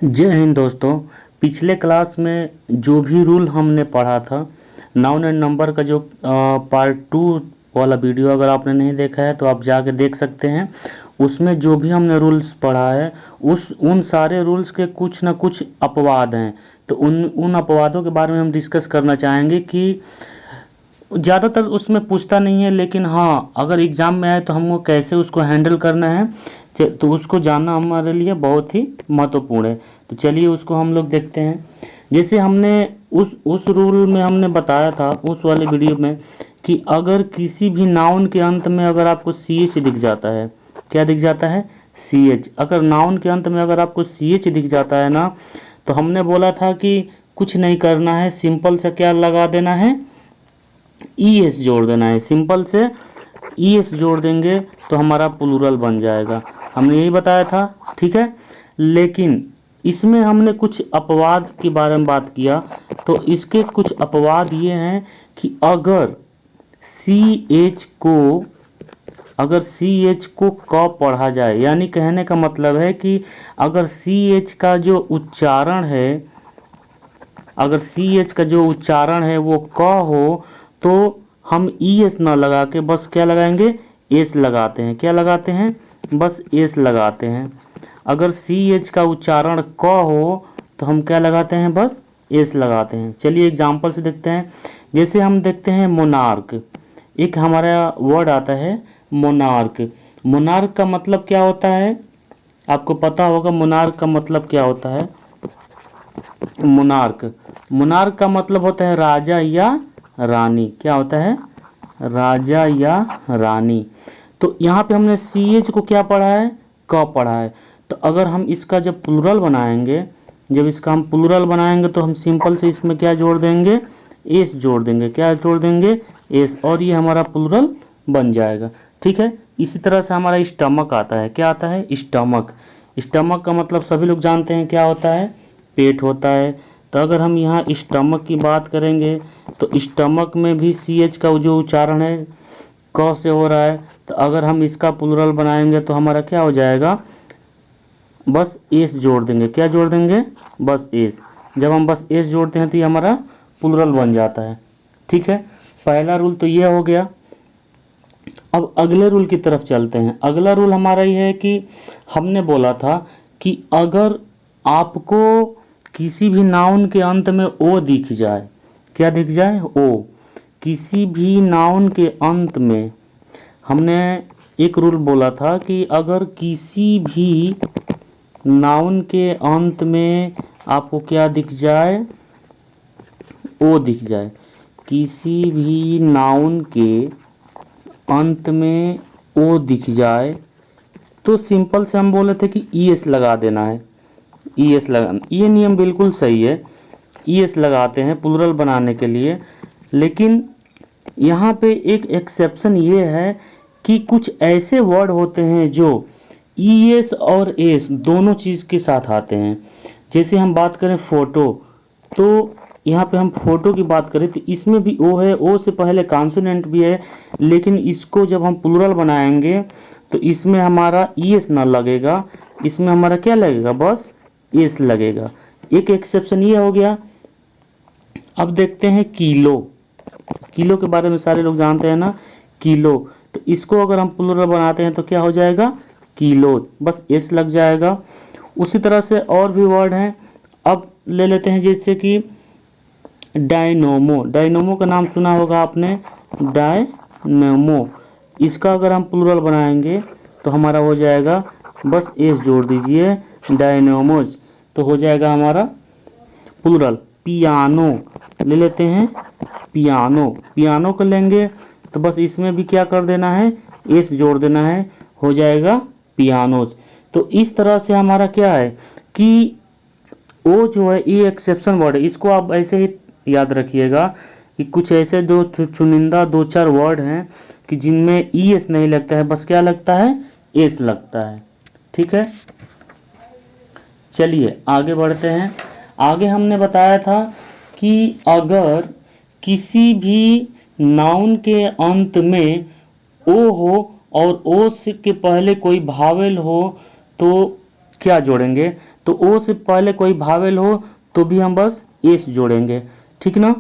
जय हिंद दोस्तों। पिछले क्लास में जो भी रूल हमने पढ़ा था, नाउन एंड नंबर का जो पार्ट 2 वाला वीडियो अगर आपने नहीं देखा है तो आप जाके देख सकते हैं। उसमें जो भी हमने रूल्स पढ़ा है उन सारे रूल्स के कुछ ना कुछ अपवाद हैं। तो उन अपवादों के बारे में हम डिस्कस करना चाहेंगे कि ज़्यादातर उसमें पूछता नहीं है, लेकिन हाँ अगर एग्ज़ाम में आए तो हमको कैसे उसको हैंडल करना है तो उसको जानना हमारे लिए बहुत ही महत्वपूर्ण है। तो चलिए उसको हम लोग देखते हैं। जैसे हमने उस रूल में हमने बताया था उस वाले वीडियो में कि अगर किसी भी नाउन के अंत में अगर आपको CH दिख जाता है, क्या दिख जाता है? CH। अगर नाउन के अंत में अगर आपको CH दिख जाता है ना, तो हमने बोला था कि कुछ नहीं करना है, सिंपल से क्या लगा देना है, ES जोड़ देना है। सिंपल से ES जोड़ देंगे तो हमारा प्लूरल बन जाएगा। हमने यही बताया था, ठीक है। लेकिन इसमें हमने कुछ अपवाद के बारे में बात किया, तो इसके कुछ अपवाद ये हैं कि अगर CH को क पढ़ा जाए, यानी कहने का मतलब है कि अगर CH का जो उच्चारण है, अगर CH का जो उच्चारण है वो क हो, तो हम ES ना लगा के बस क्या लगाएंगे, S लगाते हैं। क्या लगाते हैं? बस S लगाते हैं। अगर CH का उच्चारण क हो तो हम क्या लगाते हैं, बस S लगाते हैं। चलिए एग्जाम्पल से देखते हैं। जैसे हम देखते हैं मोनार्क, एक हमारा वर्ड आता है मोनार्क। मोनार्क का मतलब क्या होता है? आपको पता होगा मोनार्क का मतलब क्या होता है। मोनार्क का मतलब होता है राजा या रानी। क्या होता है? राजा या रानी। तो यहाँ पे हमने CH को क्या पढ़ा है, क पढ़ा है। तो अगर हम इसका जब प्लूरल बनाएंगे, तो हम सिंपल से इसमें क्या जोड़ देंगे, S जोड़ देंगे। क्या जोड़ देंगे? S, और ये हमारा प्लूरल बन जाएगा। ठीक है। इसी तरह से हमारा स्टमक आता है। क्या आता है? स्टमक। स्टमक का मतलब सभी लोग जानते हैं क्या होता है, पेट होता है। तो अगर हम यहाँ स्टमक की बात करेंगे तो स्टमक में भी CH का जो उच्चारण है क से हो रहा है। तो अगर हम इसका प्लूरल बनाएंगे तो हमारा क्या हो जाएगा, बस S जोड़ देंगे। क्या जोड़ देंगे? बस S। जब हम बस S जोड़ते हैं तो ये हमारा प्लूरल बन जाता है। ठीक है। पहला रूल तो ये हो गया। अब अगले रूल की तरफ चलते हैं। अगला रूल हमारा ये है कि हमने बोला था कि अगर आपको किसी भी नाउन के अंत में O दिख जाए, क्या दिख जाए? O। किसी भी नाउन के अंत में हमने एक रूल बोला था कि अगर किसी भी नाउन के अंत में आपको क्या दिख जाए, O दिख जाए। किसी भी नाउन के अंत में O दिख जाए तो सिंपल से हम बोले थे कि ES लगा देना है। ES लगाना, ये नियम बिल्कुल सही है। ES लगाते हैं प्लूरल बनाने के लिए। लेकिन यहाँ पे एक एक्सेप्शन ये है कि कुछ ऐसे वर्ड होते हैं जो ES और S दोनों चीज़ के साथ आते हैं। जैसे हम बात करें फोटो, तो यहाँ पे हम फोटो की बात करें तो इसमें भी O है, O से पहले कॉन्सोनेंट भी है। लेकिन इसको जब हम प्लूरल बनाएंगे तो इसमें हमारा ES ना लगेगा, इसमें हमारा क्या लगेगा, बस S लगेगा। एक एक्सेप्शन ये हो गया। अब देखते हैं किलो। किलो के बारे में सारे लोग जानते हैं ना, किलो। तो इसको अगर हम प्लूरल बनाते हैं तो क्या हो जाएगा, किलो, बस S लग जाएगा। उसी तरह से और भी वर्ड हैं। अब ले लेते हैं जैसे कि डायनोमो। डायनोमो का नाम सुना होगा आपने, डायनोमो। इसका अगर हम प्लूरल बनाएंगे तो हमारा हो जाएगा, बस S जोड़ दीजिए, डायनोमोज। तो हो जाएगा हमारा प्लूरल। पियानो ले लेते हैं, पियानो को लेंगे तो बस इसमें भी क्या कर देना है, S जोड़ देना है, हो जाएगा पियानोज। तो इस तरह से हमारा क्या है कि O जो है ये एक्सेप्शन वर्ड है। इसको आप ऐसे ही याद रखिएगा कि कुछ ऐसे दो चुनिंदा 2-4 वर्ड हैं कि जिनमें ES नहीं लगता है, बस क्या लगता है, S लगता है। ठीक है। चलिए आगे बढ़ते हैं। आगे हमने बताया था कि अगर किसी भी नाउन के अंत में O हो और O के पहले कोई भावेल हो तो क्या जोड़ेंगे। तो ओ से पहले कोई भावेल हो तो भी हम बस एस जोड़ेंगे, ठीक ना।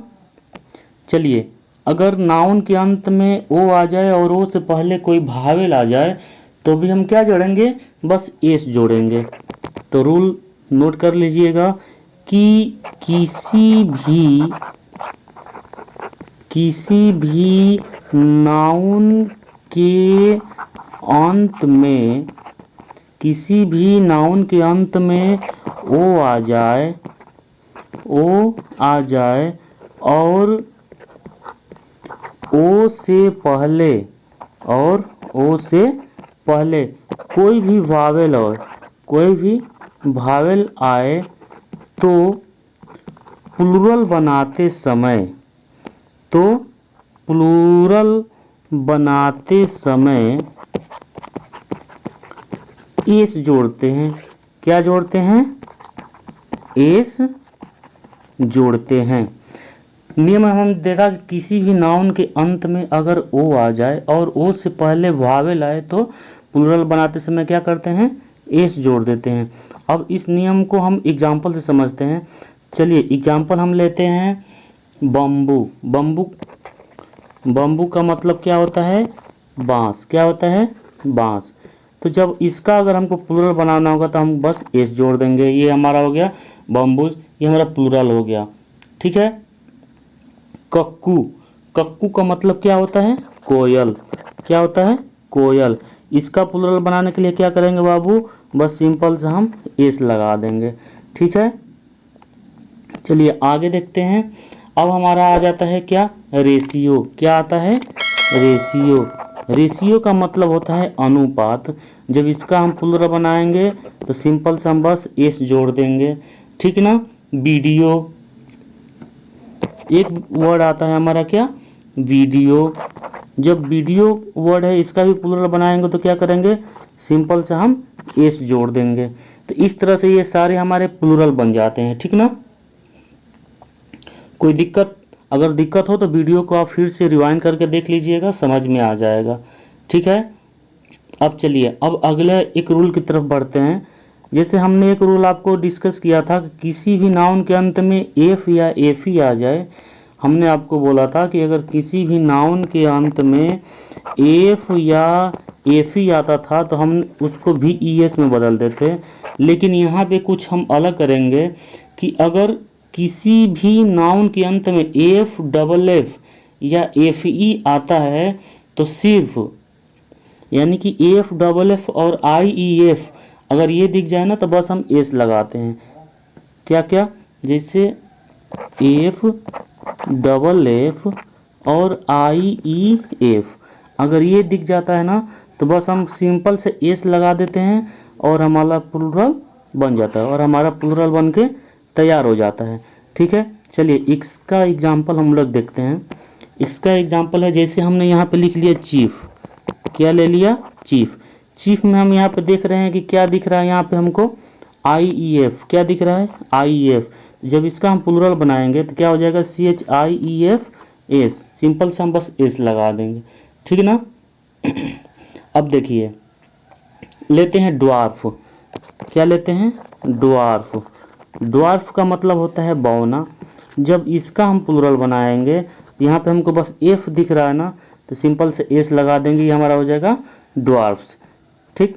चलिए, अगर नाउन के अंत में ओ आ जाए और ओ से पहले कोई भावेल आ जाए तो भी हम क्या जोड़ेंगे, बस एस जोड़ेंगे। तो रूल नोट कर लीजिएगा कि किसी भी नाउन के अंत में ओ आ जाए और ओ से पहले कोई भी भावेल आए तो प्लूरल बनाते समय एस जोड़ते हैं। क्या जोड़ते हैं, एस जोड़ते हैं। नियम हम देखा कि किसी भी नाउन के अंत में अगर ओ आ जाए और ओ से पहले वावेल आए तो प्लूरल बनाते समय क्या करते हैं, एस जोड़ देते हैं। अब इस नियम को हम एग्जाम्पल से समझते हैं। चलिए एग्जाम्पल हम लेते हैं बम्बू। बम्बू का मतलब क्या होता है, बांस। क्या होता है, बांस। तो जब इसका अगर हमको प्लूरल बनाना होगा तो हम बस एस जोड़ देंगे। ये हमारा हो गया बम्बूज, ये हमारा प्लूरल हो गया, ठीक है। कक्कू का मतलब क्या होता है, कोयल। क्या होता है, कोयल। इसका प्लूरल बनाने के लिए क्या करेंगे बाबू, बस सिंपल से हम एस लगा देंगे, ठीक है। चलिए आगे देखते हैं। अब हमारा आ जाता है क्या, रेशियो। क्या आता है, रेशियो का मतलब होता है अनुपात। जब इसका हम प्लूरल बनाएंगे तो सिंपल से हम बस एस जोड़ देंगे, ठीक ना। वीडियो, एक वर्ड आता है हमारा क्या, वीडियो। जब वीडियो वर्ड है इसका भी प्लूरल बनाएंगे तो क्या करेंगे, सिंपल से हम एस जोड़ देंगे। तो इस तरह से ये सारे हमारे प्लूरल बन जाते हैं, ठीक ना। कोई दिक्कत, अगर दिक्कत हो तो वीडियो को आप फिर से रिवाइंड करके देख लीजिएगा, समझ में आ जाएगा, ठीक है। अब चलिए अब अगले एक रूल की तरफ बढ़ते हैं। जैसे हमने एक रूल आपको डिस्कस किया था कि किसी भी नाउन के अंत में एफ या एफ ही आ जाए। हमने आपको बोला था कि अगर किसी भी नाउन के अंत में एफ या एफ ही आता था तो हम उसको भी ई एस में बदल देते। लेकिन यहाँ पे कुछ हम अलग करेंगे कि अगर किसी भी नाउन के अंत में एफ डबल एफ या एफ ई आता है तो सिर्फ, यानी कि एफ डबल एफ और आई ई एफ अगर ये दिख जाए ना तो बस हम एस लगाते हैं। क्या क्या, जैसे एफ डबल एफ और आई ई एफ अगर ये दिख जाता है ना तो बस हम सिंपल से एस लगा देते हैं और हमारा प्लूरल बन जाता है और हमारा प्लूरल बन के तैयार हो जाता है, ठीक है। चलिए इसका एग्जाम्पल हम लोग देखते हैं। इसका एग्जाम्पल है, जैसे हमने यहाँ पे लिख लिया चीफ। क्या ले लिया, चीफ। चीफ में हम यहाँ पे देख रहे हैं कि क्या दिख रहा है, यहाँ पे हमको आई ई एफ। क्या दिख रहा है, आई ई एफ। जब इसका हम प्लूरल बनाएंगे तो क्या हो जाएगा, C H I E F S. Simple से हम बस एस लगा देंगे, ठीक ना। अब देखिए लेते हैं ड्वार्फ। क्या लेते हैं, ड्वार्फ। ड्वार्फ का मतलब होता है बौना। जब इसका हम प्लूरल बनाएंगे यहाँ पे हमको बस एफ दिख रहा है ना तो सिंपल से एस लगा देंगे, ये हमारा हो जाएगा ड्वार्फ्स, ठीक।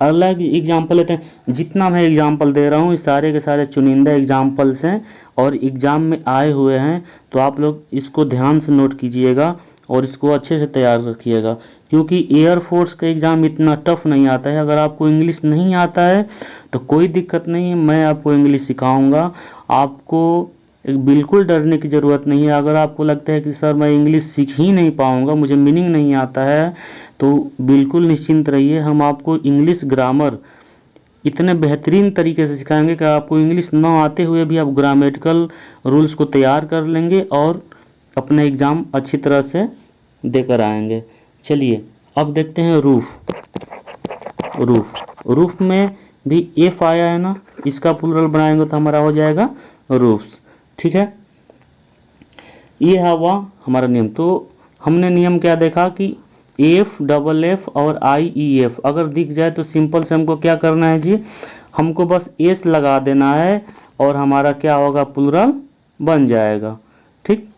अगला एग्जाम्पल लेते हैं। जितना मैं एग्जाम्पल दे रहा हूँ ये सारे के सारे चुनिंदा एग्जाम्पल्स हैं और एग्जाम में आए हुए हैं, तो आप लोग इसको ध्यान से नोट कीजिएगा और इसको अच्छे से तैयार रखिएगा, क्योंकि एयरफोर्स का एग्ज़ाम इतना टफ नहीं आता है। अगर आपको इंग्लिश नहीं आता है तो कोई दिक्कत नहीं है, मैं आपको इंग्लिश सिखाऊंगा। आपको बिल्कुल डरने की ज़रूरत नहीं है। अगर आपको लगता है कि सर मैं इंग्लिश सीख ही नहीं पाऊंगा, मुझे मीनिंग नहीं आता है, तो बिल्कुल निश्चिंत रहिए। हम आपको इंग्लिश ग्रामर इतने बेहतरीन तरीके से सिखाएंगे कि आपको इंग्लिश ना आते हुए भी आप ग्रामेटिकल रूल्स को तैयार कर लेंगे और अपना एग्ज़ाम अच्छी तरह से देकर आएंगे। चलिए अब देखते हैं रूफ। रूफ में भी एफ आया है ना, इसका प्लूरल बनाएंगे तो हमारा हो जाएगा रूफ्स, ठीक है। ये हुआ हमारा नियम। तो हमने नियम क्या देखा कि एफ डबल एफ और आई ई एफ अगर दिख जाए तो सिंपल से हमको क्या करना है जी, हमको बस एस लगा देना है और हमारा क्या होगा, प्लूरल बन जाएगा। ठीक,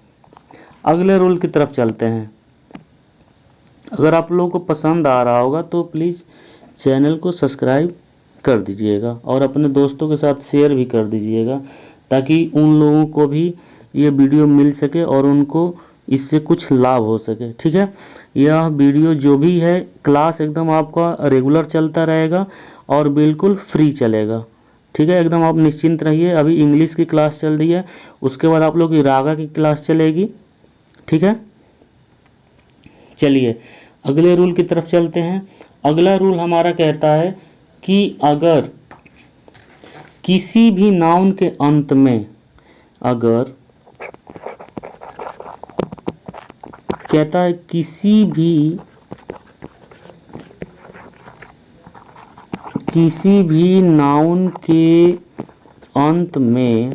अगले रूल की तरफ चलते हैं। अगर आप लोगों को पसंद आ रहा होगा तो प्लीज़ चैनल को सब्सक्राइब कर दीजिएगा और अपने दोस्तों के साथ शेयर भी कर दीजिएगा, ताकि उन लोगों को भी ये वीडियो मिल सके और उनको इससे कुछ लाभ हो सके। ठीक है, यह वीडियो जो भी है क्लास एकदम आपका रेगुलर चलता रहेगा और बिल्कुल फ्री चलेगा। ठीक है, एकदम आप निश्चिंत रहिए। अभी इंग्लिश की क्लास चल रही है, उसके बाद आप लोग की रागा की क्लास चलेगी। ठीक है, चलिए अगले रूल की तरफ चलते हैं। अगला रूल हमारा कहता है कि अगर किसी भी नाउन के अंत में, अगर कहता है किसी भी नाउन के अंत में,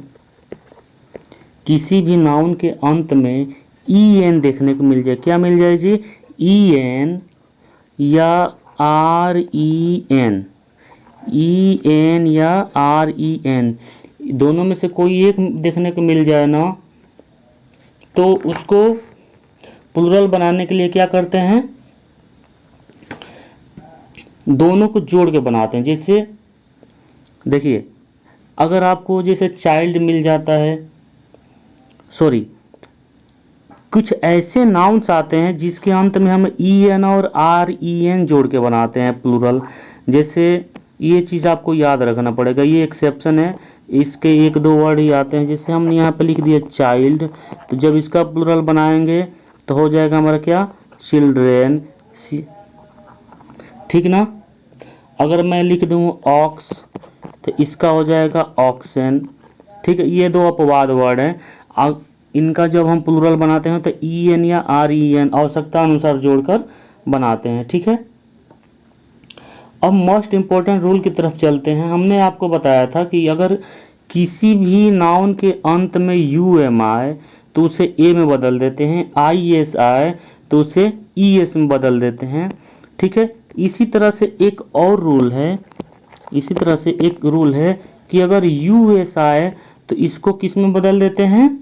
किसी भी नाउन के अंत में en देखने को मिल जाए। क्या मिल जाए जी, en या ren, en या ren, दोनों में से कोई एक देखने को मिल जाए ना, तो उसको प्लूरल बनाने के लिए क्या करते हैं, दोनों को जोड़ के बनाते हैं। जैसे देखिए, अगर आपको जैसे चाइल्ड मिल जाता है, सॉरी, कुछ ऐसे नाउन्स आते हैं जिसके अंत में हम en और ren जोड़ के बनाते हैं प्लूरल। जैसे ये चीज़ आपको याद रखना पड़ेगा, ये एक्सेप्शन है, इसके एक दो वर्ड ही आते हैं। जैसे हमने यहाँ पे लिख दिया चाइल्ड, तो जब इसका प्लूरल बनाएंगे तो हो जाएगा हमारा क्या, चिल्ड्रेन। ठीक ना। अगर मैं लिख दूँ ऑक्स, तो इसका हो जाएगा ऑक्सन। ठीक है, ये दो अपवाद वर्ड हैं, इनका जब हम प्लूरल बनाते हैं तो en या ren आवश्यकता अनुसार जोड़कर बनाते हैं। ठीक है, अब मोस्ट इम्पोर्टेंट रूल की तरफ चलते हैं। हमने आपको बताया था कि अगर किसी भी नाउन के अंत में um आए तो उसे a में बदल देते हैं, is आए तो उसे es में बदल देते हैं। ठीक है, इसी तरह से एक और रूल है, इसी तरह से एक रूल है कि अगर us आए तो इसको किस में बदल देते हैं,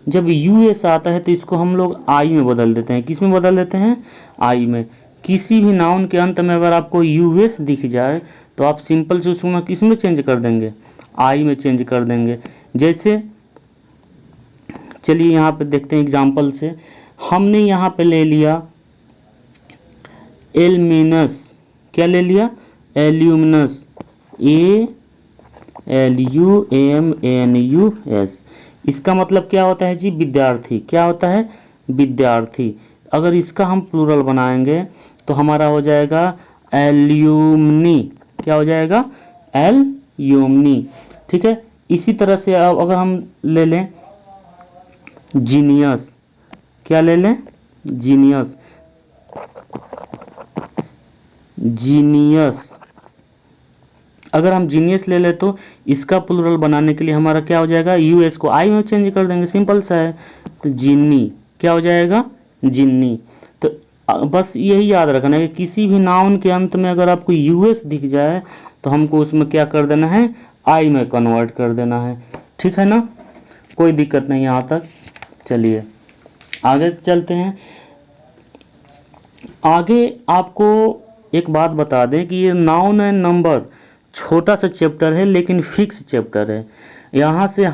जब us आता है तो इसको हम लोग I में बदल देते हैं। किस में बदल देते हैं, I में। किसी भी नाउन के अंत में अगर आपको us दिख जाए तो आप सिंपल से उसको किस में चेंज कर देंगे, I में चेंज कर देंगे। जैसे चलिए यहाँ पे देखते हैं एग्जाम्पल से। हमने यहाँ पे ले लिया एल्यूमिनस, क्या ले लिया, एल्यूमिनस, ALUMNUS। इसका मतलब क्या होता है जी, विद्यार्थी। क्या होता है, विद्यार्थी। अगर इसका हम प्लूरल बनाएंगे तो हमारा हो जाएगा एल्यूमनी। क्या हो जाएगा, एल्यूमनी। ठीक है, इसी तरह से अब अगर हम ले लें जीनियस, क्या ले लें, जीनियस, जीनियस। अगर हम जीनियस ले ले तो इसका प्लूरल बनाने के लिए हमारा क्या हो जाएगा, यूएस को आई में चेंज कर देंगे, सिंपल सा है। तो जिन्नी, क्या हो जाएगा, जिन्नी। तो बस यही याद रखना है कि किसी भी नाउन के अंत में अगर आपको यूएस दिख जाए तो हमको उसमें क्या कर देना है, आई में कन्वर्ट कर देना है। ठीक है ना, कोई दिक्कत नहीं यहाँ तक। चलिए आगे चलते हैं। आगे आपको एक बात बता दें कि ये नाउन एंड नंबर छोटा सा चैप्टर है लेकिन फिक्स चैप्टर है। यहाँ से